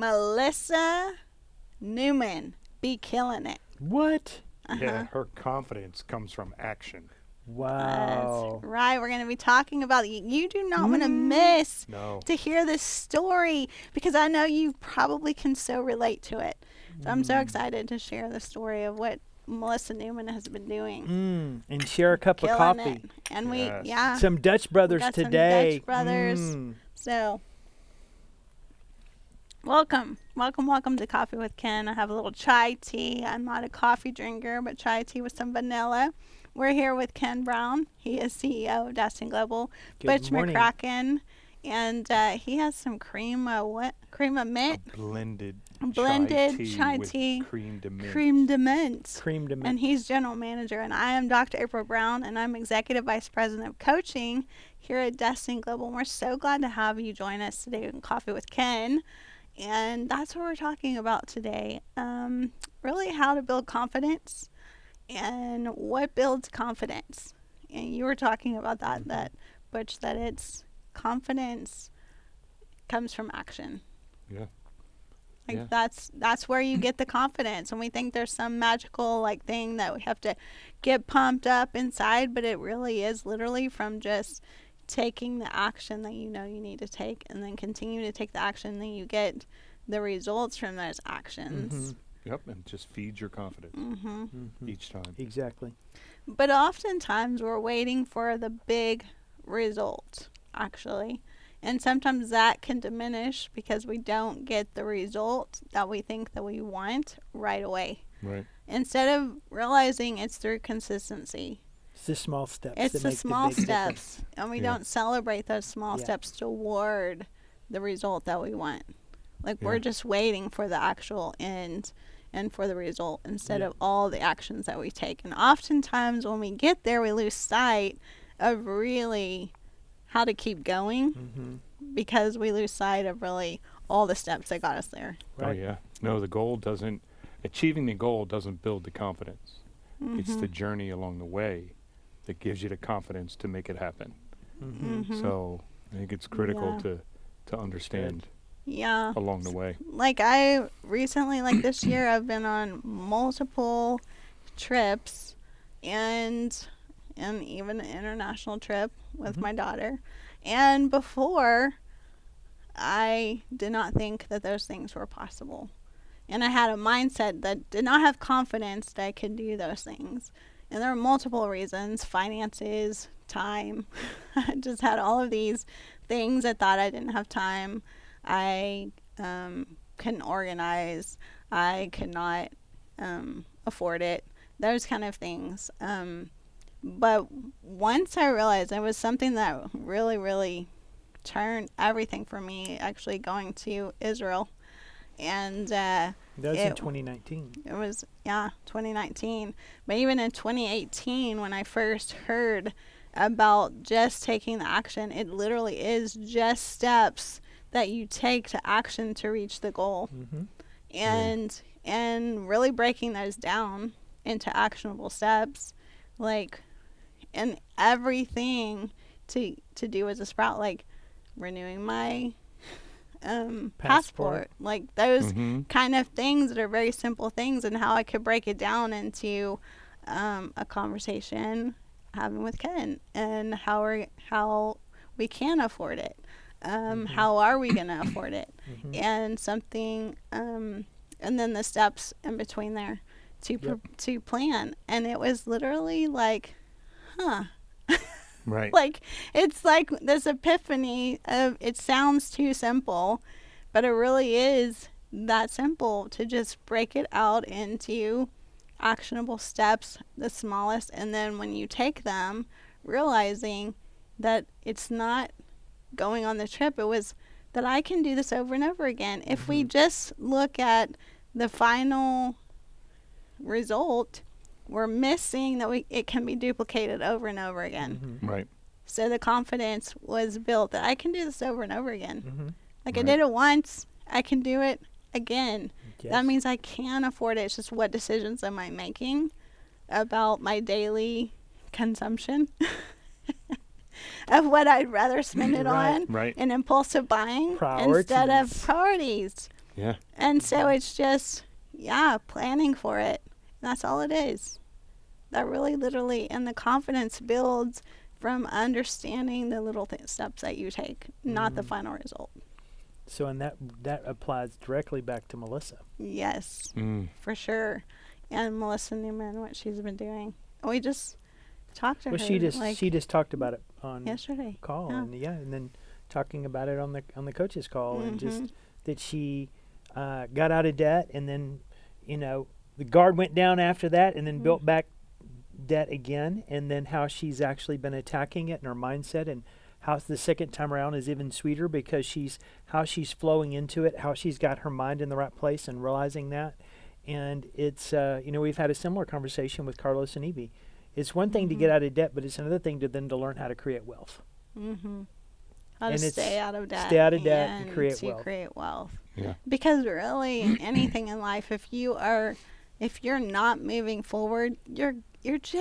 Melissa Newman. Be killing it. What? Yeah, her confidence comes from action. Wow. That's right. We're going to be talking about you do not want to miss No. to hear this story because I know you probably can so relate to it. So I'm so excited to share the story of what Melissa Newman has been doing. And share a cup of Killing coffee. it. And Yes. Some Dutch brothers got today. Some Dutch brothers. So welcome to Coffee with Ken. I have a little chai tea. I'm not a coffee drinker, but chai tea with some vanilla. We're here with Ken Brown. He is CEO of Destin Global. Good Butch morning. McCracken, and he has some cream of mint, Blended chai with tea, cream de mint. cream de mint. Cream to And he's general manager, and I am Dr. April Brown, and I'm executive vice president of coaching here at Destin Global. And we're so glad to have you join us today on Coffee with Ken. And that's what we're talking about today. Really how to build confidence and what builds confidence. And you were talking about that Butch, that it's confidence comes from action. Yeah. Like Yeah. that's where you get the confidence. And we think there's some magical like thing that we have to get pumped up inside, but it really is literally from just taking the action that you know you need to take and then continue to take the action, then you get the results from those actions. Yep, and just feed your confidence each time. Exactly. But oftentimes we're waiting for the big result, actually. And sometimes that can diminish because we don't get the result that we think that we want right away. Right. Instead of realizing it's through consistency. It's the small steps. It's that the make small big difference. steps. And we Yeah. don't celebrate those small Yeah. steps toward the result that we want. Like we're Yeah. just waiting for the actual end and for the result instead Yeah. of all the actions that we take. And oftentimes when we get there, we lose sight of really how to keep going because we lose sight of really all the steps that got us there. Oh, Right. yeah. No, achieving the goal doesn't build the confidence. It's the journey along the way that gives you the confidence to make it happen. So I think it's critical Yeah. to understand Yeah. along the way. Like I recently, like this year, I've been on multiple trips and even an international trip with my daughter. And before, I did not think that those things were possible. And I had a mindset that did not have confidence that I could do those things. And there were multiple reasons, finances, time. I just had all of these things. I thought I didn't have time. I couldn't organize. I could not afford it. Those kind of things. But once I realized it was something that really, really turned everything for me, actually going to Israel. And That was in It- 2019. it was, 2019. But even in 2018, when I first heard about just taking the action, it literally is just steps that you take to action to reach the goal. And really breaking those down into actionable steps, like, and everything to do as a sprout, like renewing my passport, like those kind of things that are very simple things, and how I could break it down into a conversation having with Ken, and how we can afford it, how are we going to afford it, and something, and then the steps in between there to plan. And it was literally like, Right. like it's like this epiphany of it sounds too simple, but it really is that simple to just break it out into actionable steps, the smallest, and then when you take them, realizing that it's not going on the trip, it was that I can do this over and over again. If we just look at the final result, we're missing that it can be duplicated over and over again. Right. So the confidence was built that I can do this over and over again. Like I Right. did it once, I can do it again. Yes. That means I can afford it. It's just what decisions am I making about my daily consumption of what I'd rather spend it Right. on Right. and impulsive buying instead of Priorities. priorities. Yeah. And so it's just, yeah, planning for it. That's all it is. That really literally, and the confidence builds from understanding the little steps that you take, not the Mhm. final result. So, and that applies directly back to Melissa. Yes, Mm. for sure. And Melissa Newman, what she's been doing. We just talked to Well, her she just talked about it on yesterday. call, Yeah. and then talking about it on the coaches call, and just Mhm. that she got out of debt, and then the guard went down after that, and then built back debt again, and then how she's actually been attacking it in her mindset, and how the second time around is even sweeter because she's flowing into it, how she's got her mind in the right place and realizing that. And it's we've had a similar conversation with Carlos and Evie. It's one thing to get out of debt, but it's another thing to learn how to create wealth. Mhm. How to And it's stay out of debt. stay out of debt and create to wealth. create wealth. Yeah. Because really, in anything in life, if you're not moving forward, it's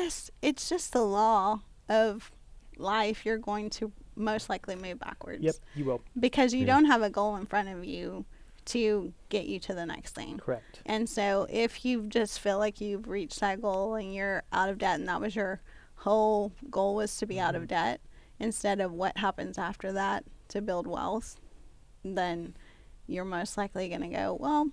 just the law of life. You're going to most likely move backwards. Yep, you will. Because you Yeah. don't have a goal in front of you to get you to the next thing. Correct. And so if you just feel like you've reached that goal and you're out of debt, and that was your whole goal, was to be out of debt, instead of what happens after that to build wealth, then you're most likely going to go, well,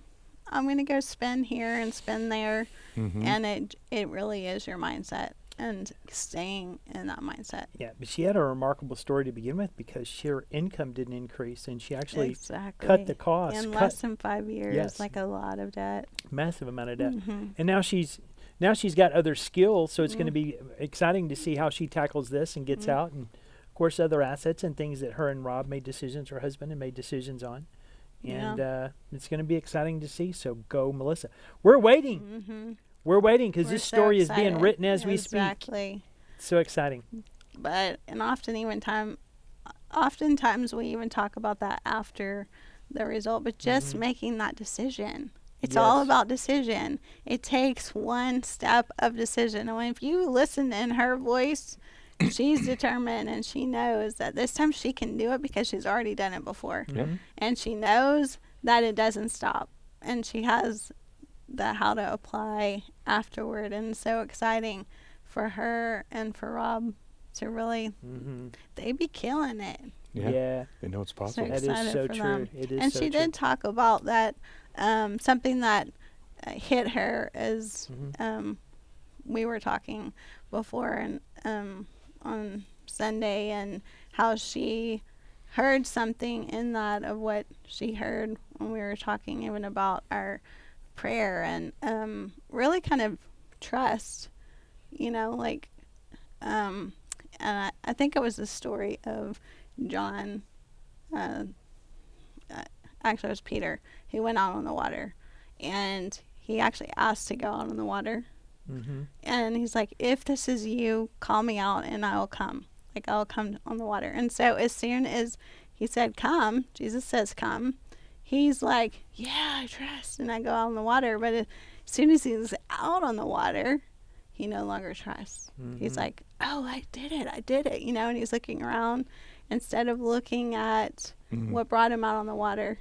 I'm going to go spend here and spend there. Mm-hmm. And it really is your mindset and staying in that mindset. Yeah, but she had a remarkable story to begin with because her income didn't increase, and she actually Exactly. cut the costs, in cut less than 5 years, Yes. like a lot of debt. massive amount of debt. Mhm. And now she's got other skills, so it's going to be exciting to see how she tackles this and gets out, and of course other assets and things that her and Rob made decisions, her husband, and made decisions on. And it's going to be exciting to see. So go, Melissa. We're waiting. Mhm. We're waiting because We're this so story is being excited. written as we speak. Exactly. So exciting. But oftentimes we even talk about that after the result, but just making that decision. It's all Yes. about decision. It takes one step of decision. And if you listen in her voice, she's determined, and she knows that this time she can do it because she's already done it before. Yep. And she knows that it doesn't stop. And she has the how to apply afterward. And so exciting for her and for Rob to really, they be killing it. Yeah. They know it's So possible. That is excited so for true. them. It is And so she true. did talk about that, something that hit her as we were talking before and on Sunday, and how she heard something in that of what she heard when we were talking even about our prayer, and really kind of trust, and I think it was the story of John, actually it was Peter, who went out on the water, and he actually asked to go out on the water. And he's like, if this is you, call me out and I will come. Like, I'll come on the water. And so as soon as he said, come, Jesus says, come, he's like, yeah, I trust. And I go out on the water. But as soon as he's out on the water, he no longer trusts. He's like, oh, I did it. And he's looking around instead of looking at what brought him out on the water.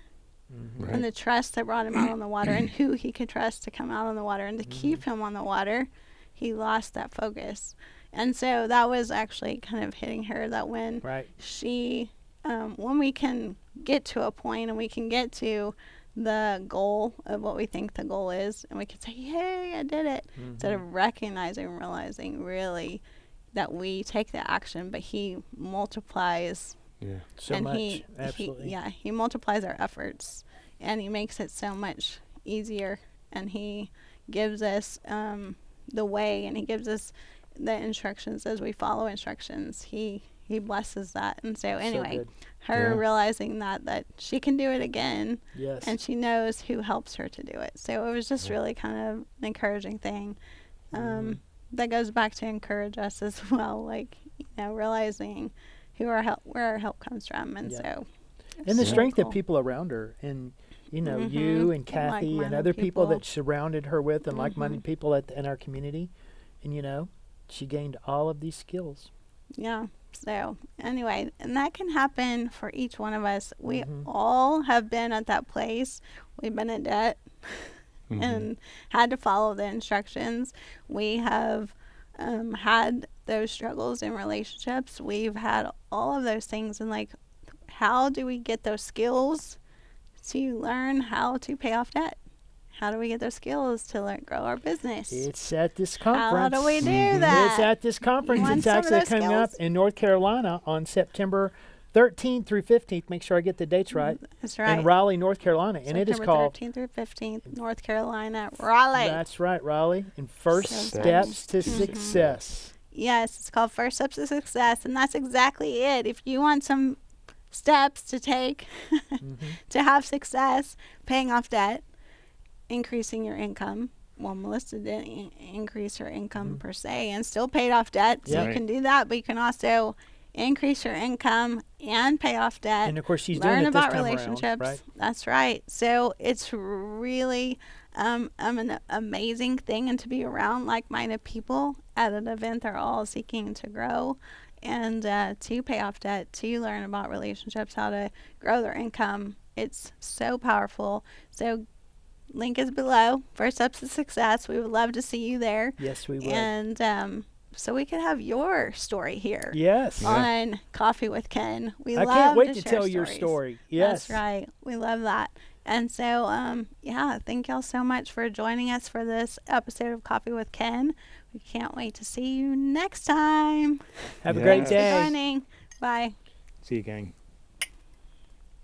Right. And the trust that brought him out on the water, and who he could trust to come out on the water and to keep him on the water, he lost that focus. And so that was actually kind of hitting her, that when Right. she, when we can get to a point and we can get to the goal of what we think the goal is, and we can say, yay, I did it, instead of recognizing and realizing really that we take the action, but he multiplies. Yeah. So And much. Absolutely. he multiplies our efforts, and he makes it so much easier, and he gives us the way, and he gives us the instructions as we follow instructions. He blesses that. And so anyway, good. her Yeah. realizing that she can do it again, Yes. and she knows who helps her to do it. So it was just really kind of an encouraging thing. That goes back to encourage us as well, like, realizing where our help comes from. And Yeah. so And the so strength cool. of people around her, and you Mhm. you and And Kathy and like-minded other people that people. surrounded her with, and like-minded people in our community, and she gained all of these skills. Yeah, So anyway, and that can happen for each one of us. We Mhm. all have been at that place. We've been in debt Mhm. and had to follow the instructions. We have had those struggles in relationships. We've had all of those things. And like, how do we get those skills to learn how to pay off debt? How do we get those skills to grow our business? It's at this How conference. do we do Mhm. that? It's at this conference. want It's some of actually those coming up skills? in North Carolina on September 13th through 15th. Make sure I get the dates right. That's right. In Raleigh, North Carolina. And it is September called, 13th through 15th, North Carolina, Raleigh. that's right, Raleigh, and First So Steps to Mhm. Success. Yes, it's called First Steps to Success, and that's exactly it. If you want some steps to take Mhm. to have success, paying off debt, increasing your income. Well, Melissa didn't increase her income Mhm. per se and still paid off debt, so Yeah. you Right. can do that, but you can also increase your income and pay off debt. And of course, she's Learn doing it this about time relationships. around, right? That's right. So it's really an amazing thing, and to be around like-minded people at an event they're all seeking to grow and to pay off debt, to learn about relationships, how to grow their income. It's so powerful. So link is below. First Steps to Success. We would love to see you there, Yes, we would. and so we could have your story here Yes. Yeah. on Coffee with Ken. We I love can't wait to share tell your stories. story. Yes. That's right. We love that. And so, yeah, thank y'all so much for joining us for this episode of Coffee with Ken. We can't wait to see you next time. Have a Yeah. great Thanks for day. joining. Bye. See you, gang.